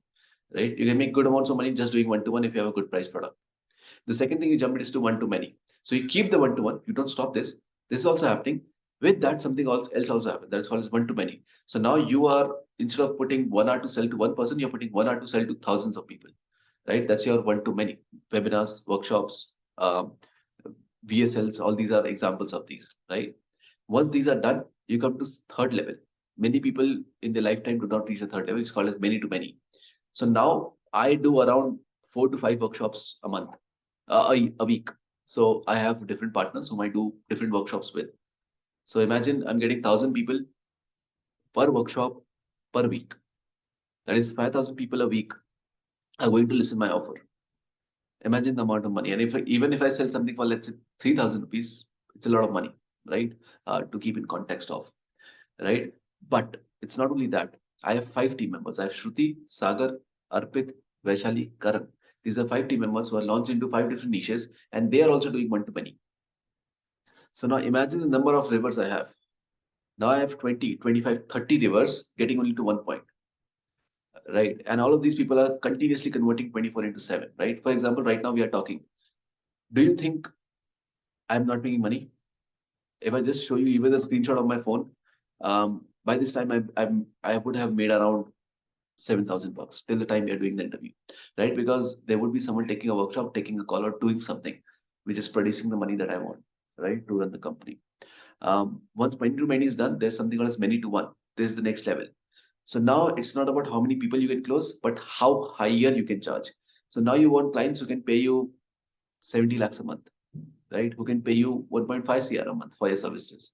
S1: right? You can make good amounts of money just doing one to one if you have a good price product. The second thing you jump is to one to many. So you keep the one to one. You don't stop this. This is also happening. With that, something else also happens. That's called as one to many. So now you are, instead of putting 1 hour to sell to one person, you're putting 1 hour to sell to thousands of people, right? That's your one to many. Webinars, workshops, VSLs, all these are examples of these, right? Once these are done, you come to third level. Many people in their lifetime do not reach the third level. It's called as many to many. So now I do around 4 to 5 workshops a month, a week. So I have different partners whom I do different workshops with. So imagine I'm getting 1,000 people per workshop per week. That is 5,000 people a week are going to listen my offer. Imagine the amount of money. And even if I sell something for, let's say, 3,000 rupees, it's a lot of money, right? To keep in context of, right? But it's not only that. I have 5 team members. I have Shruti, Sagar, Arpit, Vaishali, Karan. These are 5 team members who are launched into 5 different niches, and they are also doing one-to-many. So now imagine the number of rivers I have. Now I have 20, 25, 30 rivers getting only to one point, right? And all of these people are continuously converting 24/7, right? For example, right now we are talking. Do you think I'm not making money? If I just show you even the screenshot of my phone, by this time I would have made around $7,000 till the time we are doing the interview, right? Because there would be someone taking a workshop, taking a call, or doing something which is producing the money that I want, right, to run the company. Once many to many is done, there's something called as many to one. This is the next level. So now it's not about how many people you can close, but how higher you can charge. So now you want clients who can pay you 70 lakhs a month, right? Who can pay you 1.5 CR a month for your services.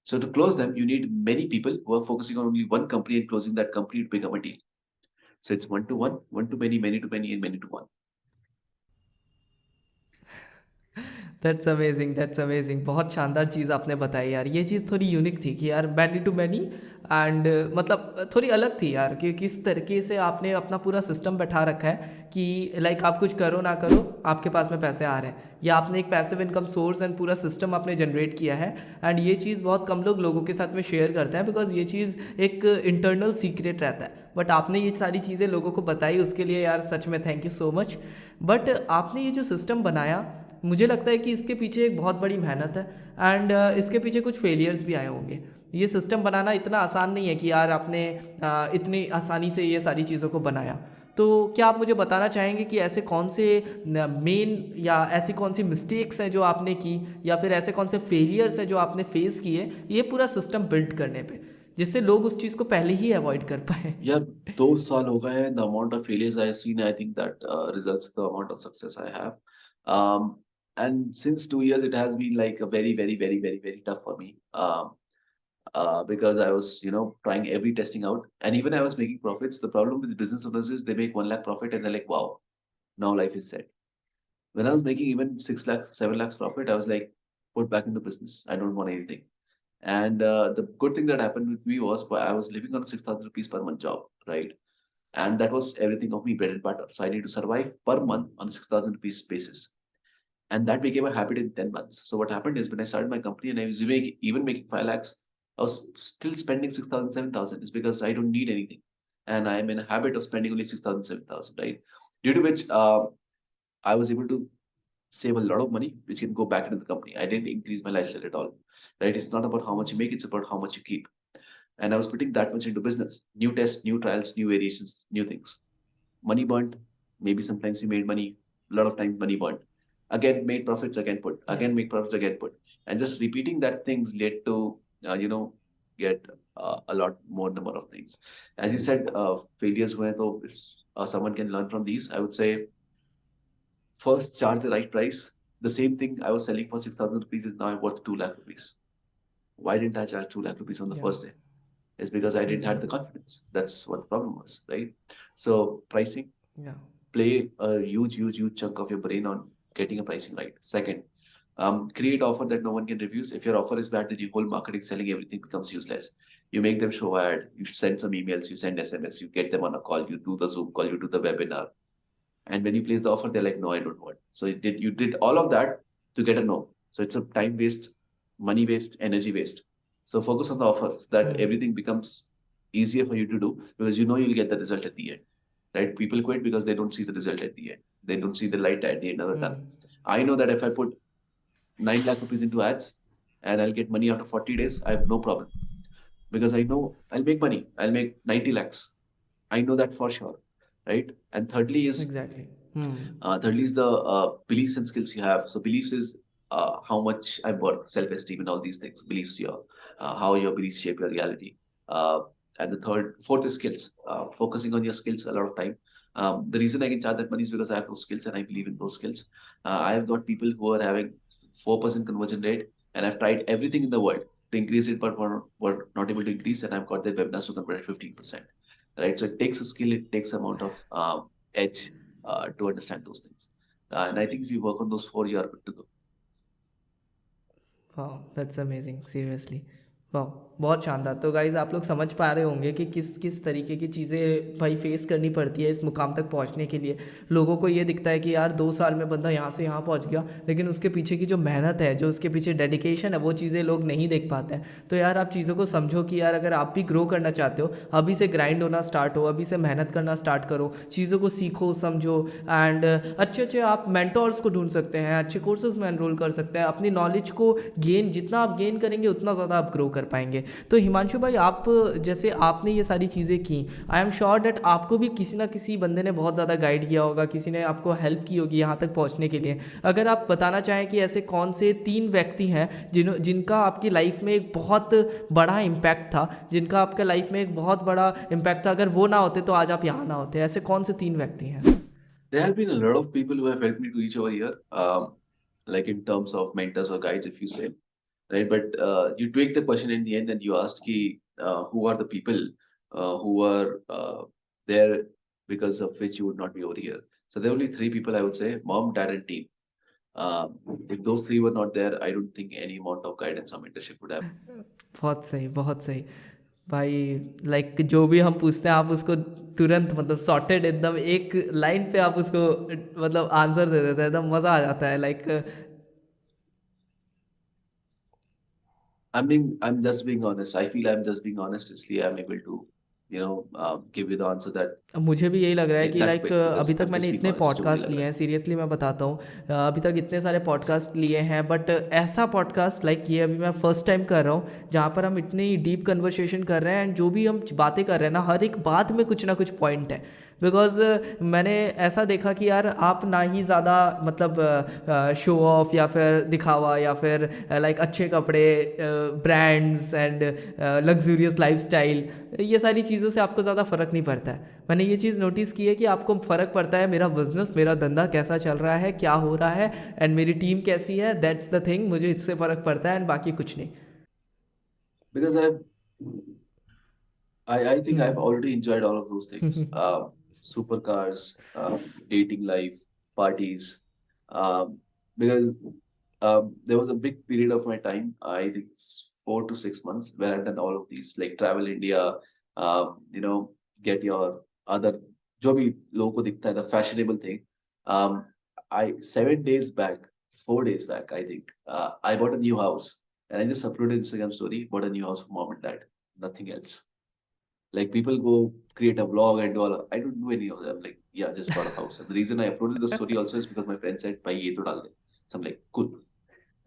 S1: So to close them, you need many people who are focusing on only one company and closing that company to become a deal. So it's one to one, one to many to many, and many to one.
S2: That's amazing बहुत शानदार चीज़ आपने बताई यार। ये चीज़ थोड़ी unique थी कि यार मैनी टू मैनी एंड मतलब थोड़ी अलग थी यार कि किस तरीके से आपने अपना पूरा सिस्टम बैठा रखा है कि लाइक आप कुछ करो ना करो आपके पास में पैसे आ रहे हैं, या आपने एक पैसिव इनकम सोर्स एंड पूरा सिस्टम आपने जनरेट किया है। एंड ये चीज़ बहुत कम लोगों के साथ में शेयर करते हैं बिकॉज ये चीज़ एक इंटरनल सीक्रेट रहता है, बट आपने ये सारी चीज़ें लोगों को बताई, उसके लिए यार सच में thank you so much. But आपने ये जो सिस्टम बनाया, मुझे लगता है कि इसके पीछे एक बहुत बड़ी मेहनत है एंड इसके पीछे कुछ फेलियर्स भी आए होंगे। ये सिस्टम बनाना इतना आसान नहीं है कि यार आपने इतनी आसानी से ये सारी चीज़ों को बनाया। तो क्या आप मुझे बताना चाहेंगे कि ऐसे कौन से मेन या ऐसी कौन सी मिस्टेक्स हैं जो आपने की, या फिर ऐसे कौन से फेलियर्स हैं जो आपने फेस किए ये पूरा सिस्टम बिल्ड करने पे, जिससे लोग उस चीज़ को पहले ही अवॉइड कर पाए?
S1: यार 2 साल हो गए हैं. The amount of failures I have seen, I think that results the amount of success I have. Um, and since 2 years, it has been like a very tough for me. Because I was, trying every testing out, and even I was making profits. The problem with business owners is they make 1 lakh profit and they're like, wow, now life is set. When I was making even 6 lakh, 7 lakhs profit, I was like, put back in the business. I don't want anything. And the good thing that happened with me was I was living on 6,000 rupees per month job, right? And that was everything of me, bread and butter. So I need to survive per month on 6,000 rupees basis. And that became a habit in 10 months. So what happened is when I started my company and I was even making 5 lakhs, I was still spending 6,000, 7,000. It's because I don't need anything. And I'm in a habit of spending only 6,000, 7,000, right? Due to which I was able to save a lot of money, which can go back into the company. I didn't increase my lifestyle at all, right? It's not about how much you make, it's about how much you keep. And I was putting that much into business. New tests, new trials, new variations, new things. Money burnt. Maybe sometimes you made money. A lot of times money burnt. Again, made profits, again put. Again, make profits, again put. And just repeating that things led to, get a lot more number of things. As you said, failures were, though, if someone can learn from these, I would say, first charge the right price. The same thing I was selling for 6,000 rupees is now worth 2 lakh rupees. Why didn't I charge 2 lakh rupees on the first day? It's because I didn't have the confidence. That's what the problem was, right? So pricing, play a huge chunk of your brain on getting a pricing right. Second, create offer that no one can refuse. If your offer is bad, then your whole marketing, selling, everything becomes useless. You make them show ad, you send some emails, you send SMS, you get them on a call, you do the Zoom call, you do the webinar. And when you place the offer, they're like, no, I don't want. So you did all of that to get a no. So it's a time waste, money waste, energy waste. So focus on the offers that everything becomes easier for you to do because you'll get the result at the end, right? People quit because they don't see the result at the end. They don't see the light at the end of the tunnel. I know that if I put 9 lakh rupees into ads and I'll get money after 40 days, I have no problem because I know I'll make money. I'll make 90 lakhs. I know that for sure, right? And thirdly is the beliefs and skills you have. So beliefs is how much I'm worth, self-esteem, and all these things. Beliefs how your beliefs shape your reality. And the fourth is skills. Focusing on your skills a lot of time. The reason I can charge that money is because I have those skills and I believe in those skills. I have got people who are having 4% conversion rate, and I've tried everything in the world to increase it, but were not able to increase, and I've got their webinars to convert at 15%. Right? So it takes a skill, it takes amount of edge to understand those things. And I think if you work on those four, you are good to go.
S2: वाह that's amazing seriously वाह बहुत शानदार। तो guys आप लोग समझ पा रहे होंगे कि किस किस तरीके की चीज़ें भाई फेस करनी पड़ती है इस मुकाम तक पहुंचने के लिए। लोगों को ये दिखता है कि यार 2 साल में बंदा यहाँ से यहाँ पहुंच गया, लेकिन उसके पीछे की जो मेहनत है, जो उसके पीछे डेडिकेशन है, वो चीज़ें लोग नहीं देख पाते हैं। तो यार आप चीज़ों को समझो कि यार अगर आप भी ग्रो करना चाहते हो, अभी से ग्राइंड होना स्टार्ट हो, अभी से मेहनत करना स्टार्ट करो, चीज़ों को सीखो समझो। एंड अच्छे अच्छे आप मेंटोर्स को ढूंढ सकते हैं, अच्छे कोर्सेज में एनरोल कर सकते हैं। अपनी नॉलेज को गेन जितना आप गेन करेंगे उतना ज़्यादा आप ग्रो कर पाएंगे। तो हिमांशु भाई, आप जैसे आपने ये सारी चीज़ें की, आई एम श्योर डैट आपको भी किसी ना किसी बंदे ने बहुत ज़्यादा गाइड किया होगा, किसी ने आपको हेल्प की होगी यहाँ तक पहुँचने के लिए। अगर आप बताना चाहें कि ऐसे कौन से 3 व्यक्ति हैं जिनका आपकी लाइफ में एक बहुत बड़ा इम्पैक्ट था, जिनका आपका लाइफ में एक बहुत बड़ा इम्पैक्ट था, अगर वो ना होते तो आज आप यहाँ ना होते, ऐसे कौन से 3 व्यक्ति हैं?
S1: There have been a lot of people who have helped me to reach over here, like in terms of mentors or guides, if you say, right? But you tweaked the question in the end and you asked ki, who are the people who are there because of which you would not be over here. So there are only 3 people I would say: mom, dad, and team. If those 3 were not there, I don't think any amount of guidance or mentorship would have.
S2: बहुत सही, बहुत सही भाई। Like जो भी हम पूछते हैं आप उसको तुरंत मतलब सॉर्टेड एकदम एक लाइन पे आप उसको मतलब आंसर दे देते हैं, एकदम मज़ा आ जाता है। Like
S1: I'm just being honest. I feel I'm just being honest. Isliye I'm able to, give you the answer that
S2: मुझे भी यही लग रहा है कि
S1: that
S2: लाइक
S1: quick because
S2: अभी तक
S1: I'm
S2: मैंने
S1: just being
S2: इतने
S1: honest. जो मुझे
S2: पॉडकास्ट
S1: लग
S2: लिए
S1: रहा
S2: हैं,
S1: है.
S2: सीरियसली मैं बताता हूँ, अभी तक इतने सारे पॉडकास्ट लिए हैं, बट ऐसा पॉडकास्ट लाइक ये अभी मैं फर्स्ट टाइम कर रहा हूँ जहाँ पर हम इतनी डीप कन्वर्सेशन कर रहे हैं, एंड जो भी हम बातें कर रहे हैं ना, हर एक बात में कुछ ना कुछ पॉइंट है। बिकॉज मैंने ऐसा देखा कि यार आप ना ही ज़्यादा मतलब शो ऑफ या फिर दिखावा या फिर लाइक अच्छे कपड़े, ब्रांड्स एंड लग्जूरियस लाइफस्टाइल, ये सारी चीज़ों से आपको ज़्यादा फ़र्क नहीं पड़ता है। मैंने ये चीज़ नोटिस की है कि आपको फ़र्क पड़ता है मेरा बिजनेस, मेरा धंधा कैसा चल रहा है, क्या हो रहा है, एंड मेरी टीम कैसी है। दैट्स द थिंग, मुझे इससे फ़र्क पड़ता है एंड बाकी कुछ नहीं।
S1: Because I think I've already enjoyed all of those things. Supercars, dating life, parties. Um, because there was a big period of my time, I think it's 4 to 6 months, where I've done all of these, like travel India, get your other, जो भी लोगों को दिखता है, the fashionable thing. Um, 7 days back, 4 days back, I think, I bought a new house, and I just uploaded Instagram story, bought a new house for mom and dad, nothing else. Like people go create a vlog and do all. I don't do any of them. Like, yeah, just bought a house. And the reason I uploaded the story also is because my friend said, "Bhai, ye to dal de." So I'm like, cool,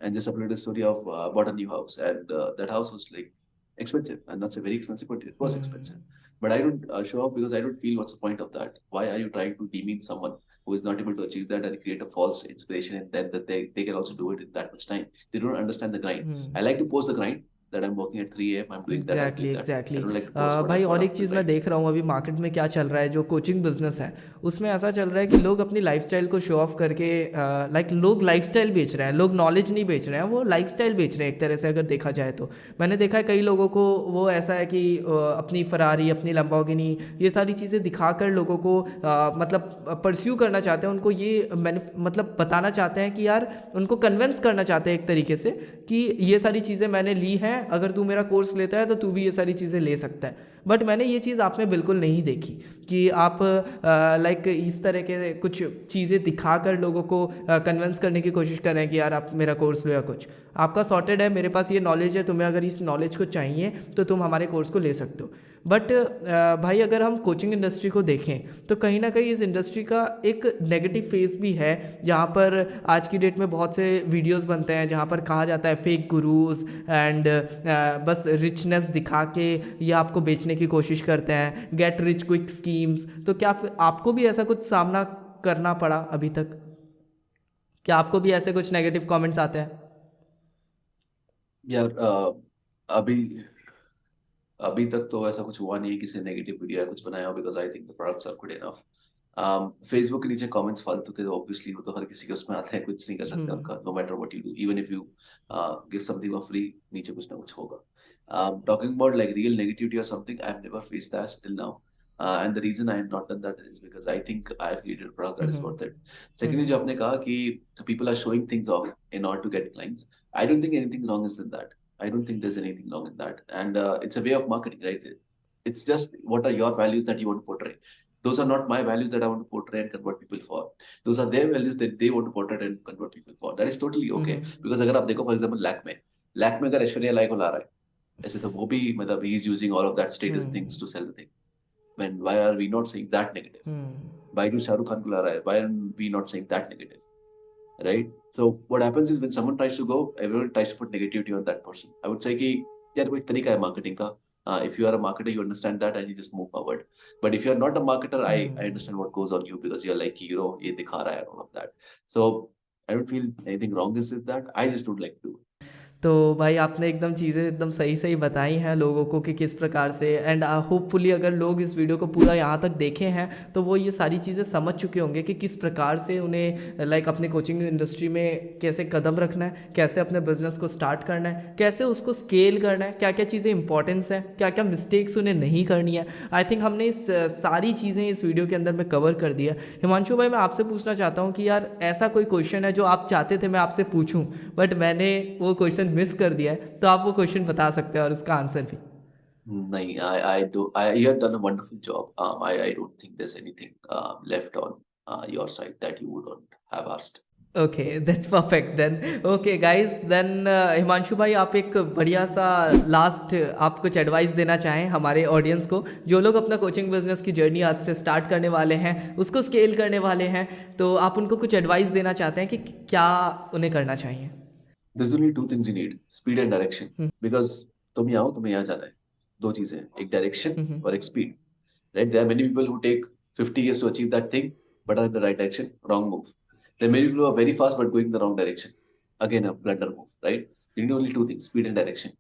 S1: and just uploaded a story of bought a new house, and that house was like expensive. I'm not say very expensive, but it was expensive. But I don't show off because I don't feel what's the point of that. Why are you trying to demean someone who is not able to achieve that and create a false inspiration, and then that they can also do it in that much time? They don't understand the grind. I like to post the grind that I'm working at 3 a.m. I'm doing that. I'm
S2: exactly
S1: doing that. I
S2: exactly
S1: don't like to post what
S2: भाई,
S1: I've got
S2: और एक
S1: after the
S2: चीज़ मैं
S1: grind.
S2: देख रहा हूँ अभी market में क्या चल रहा है, जो कोचिंग बिजनेस है उसमें ऐसा चल रहा है कि लोग अपनी लाइफस्टाइल को शो ऑफ करके लाइक लोग लाइफस्टाइल बेच रहे हैं, लोग नॉलेज नहीं बेच रहे हैं, वो लाइफस्टाइल बेच रहे हैं एक तरह से अगर देखा जाए तो। मैंने देखा है कई लोगों को वो ऐसा है कि अपनी फरारी, अपनी लंबोर्गिनी, ये सारी चीज़ें दिखाकर लोगों को मतलब परस्यू करना चाहते हैं, उनको ये मतलब बताना चाहते हैं कि यार उनको कन्विंस करना चाहते हैं एक तरीके से कि ये सारी चीज़ें मैंने ली हैं, अगर तू मेरा कोर्स लेता है तो तू भी ये सारी चीज़ें ले सकता है। बट मैंने ये चीज़ आप में बिल्कुल नहीं देखी कि आप लाइक इस तरह के कुछ चीज़ें दिखाकर लोगों को कन्विंस करने की कोशिश कर रहे हैं कि यार आप मेरा कोर्स लो या कुछ। आपका सॉर्टेड है, मेरे पास ये नॉलेज है, तुम्हें अगर इस नॉलेज को चाहिए तो तुम हमारे कोर्स को ले सकते हो। बट भाई अगर हम कोचिंग इंडस्ट्री को देखें तो कहीं ना कहीं इस इंडस्ट्री का एक नेगेटिव फेस भी है, जहाँ पर आज की डेट में बहुत से वीडियोस बनते हैं जहाँ पर कहा जाता है फेक गुरुज एंड बस रिचनेस दिखा के ये आपको बेचने की कोशिश करते हैं, गेट रिच क्विक स्कीम्स। तो क्या आपको भी ऐसा कुछ सामना करना पड़ा अभी तक? क्या आपको भी ऐसे कुछ नेगेटिव कमेंट्स आते हैं?
S1: यार अभी अभी तक तो ऐसा कुछ हुआ नहीं है किसी नेगेटिव वीडियो या कुछ बनाया हो, because I think the products are good enough. Facebook के नीचे कमेंट्स फालतू के ऑब्वियसली वो तो हर किसी के उसमें आते हैं, कुछ नहीं कर सकते उनका, no matter what you do, even if you give something for free, नीचे कुछ ना कुछ होगा. Talking about like real negativity or something, I've never faced that till now. And the reason I have not done that is because I think I've created a product that is worth it. Secondly, जो आपने कहा कि people are showing things off in order to get clients. I don't think anything wrong is in that. I don't think there's anything wrong in that. And it's a way of marketing, right? It's just what are your values that you want to portray. Those are not my values that I want to portray and convert people for. Those are their values that they want to portray and convert people for. That is totally okay. Because अगर आप देखो for example lack में अगर ऐश्वर्या राय को ला रहा है, ऐसे तो वो भी मतलब he is using all of that status things to sell the thing. When why are we not saying that negative? Why do Shahrukh Khan को ला रहा है? Why are we not saying that negative? Right? So what happens is when someone tries to go, everyone tries to put negativity on that person. I would say कि यार कोई तरीका है marketing का. If you are a marketer, you understand that and you just move forward. But if you are not a marketer, I understand what goes on you because you're like, you know, ये दिखा रहा है and all of that. So I don't feel anything wrong is with that. I just don't like to.
S2: तो भाई आपने एकदम चीज़ें एकदम सही सही बताई हैं लोगों को कि किस प्रकार से, एंड होपफुली अगर लोग इस वीडियो को पूरा यहाँ तक देखे हैं तो वो ये सारी चीज़ें समझ चुके होंगे कि किस प्रकार से उन्हें लाइक अपने कोचिंग इंडस्ट्री में कैसे कदम रखना है, कैसे अपने बिजनेस को स्टार्ट करना है, कैसे उसको स्केल करना है, क्या क्या चीज़ें इंपॉर्टेंस हैं, क्या क्या मिस्टेक्स उन्हें नहीं करनी है. आई थिंक हमने इस सारी चीज़ें इस वीडियो के अंदर में कवर कर दिया. हिमांशु भाई, मैं आपसे पूछना चाहता हूँ कि यार ऐसा कोई क्वेश्चन है जो आप चाहते थे मैं आपसे पूछूँ बट मैंने वो क्वेश्चन मिस कर दिया है, तो आप वो क्वेश्चन बता सकते हैं और उसका आंसर भी.
S1: नहीं, I do. You have done a wonderful job. I don't think there's anything left on your side that you wouldn't have asked.
S2: Okay, that's perfect then. Okay guys, then Himanshu भाई, आप एक बढ़िया सा लास्ट आप कुछ advice देना चाहें हमारे ऑडियंस को, जो लोग अपना कोचिंग बिजनेस की जर्नी आज से स्टार्ट करने वाले हैं, उसको स्केल करने वाले हैं, तो आप उनको कुछ एडवाइस देना चाहते हैं कि क्या उन्हें करना चाहिए?
S1: There's only two things you need: speed and direction. Because तुम यहाँ हो, तुम्हें यहाँ जाना है. दो चीजें, एक डायरेक्शन और एक speed. Right? There are many people who take 50 years to achieve that thing, but are in the right direction. Wrong move. There are many people who are very fast but going the wrong direction. Again, a blunder move. Right? You need only two things: speed and direction.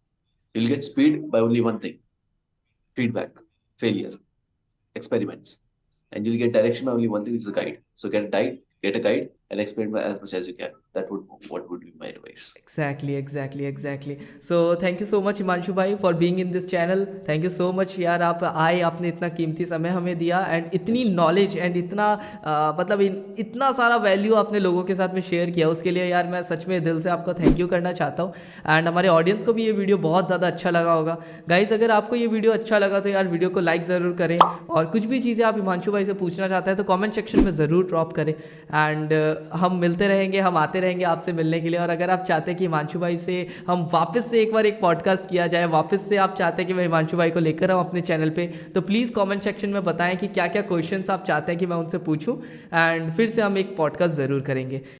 S1: You'll get speed by only one thing: feedback, failure, experiments, and you'll get direction by only one thing, which is a guide. So get a guide, and experiment as much as you can. That would be my advice.
S2: Exactly. So thank you so much Himanshu भाई for being in this channel. Thank you so much यार, आप आए, आपने इतना कीमती समय हमें दिया एंड इतनी नॉलेज एंड इतना मतलब इतना सारा वैल्यू आपने लोगों के साथ में शेयर किया, उसके लिए यार मैं सच में दिल से आपका थैंक यू करना चाहता हूँ. एंड हमारे ऑडियंस को भी ये वीडियो बहुत ज़्यादा अच्छा लगा होगा. गाइज, अगर आपको ये वीडियो अच्छा लगा तो यार वीडियो को लाइक ज़रूर करें, और कुछ भी चीज़ें आप हिमांशु भाई से पूछना चाहते हैं तो कॉमेंट सेक्शन में ज़रूर ड्रॉप करें. एंड हम मिलते रहेंगे, हम आते रहेंगे आपसे मिलने के लिए. और अगर आप चाहते हैं कि हिमांशु भाई से हम वापस से एक बार एक पॉडकास्ट किया जाए, वापस से आप चाहते हैं कि मैं हिमांशु भाई को लेकर आऊँ अपने चैनल पे, तो प्लीज़ कमेंट सेक्शन में बताएं कि क्या क्या क्वेश्चंस आप चाहते हैं कि मैं उनसे पूछूं, एंड फिर से हम एक पॉडकास्ट ज़रूर करेंगे.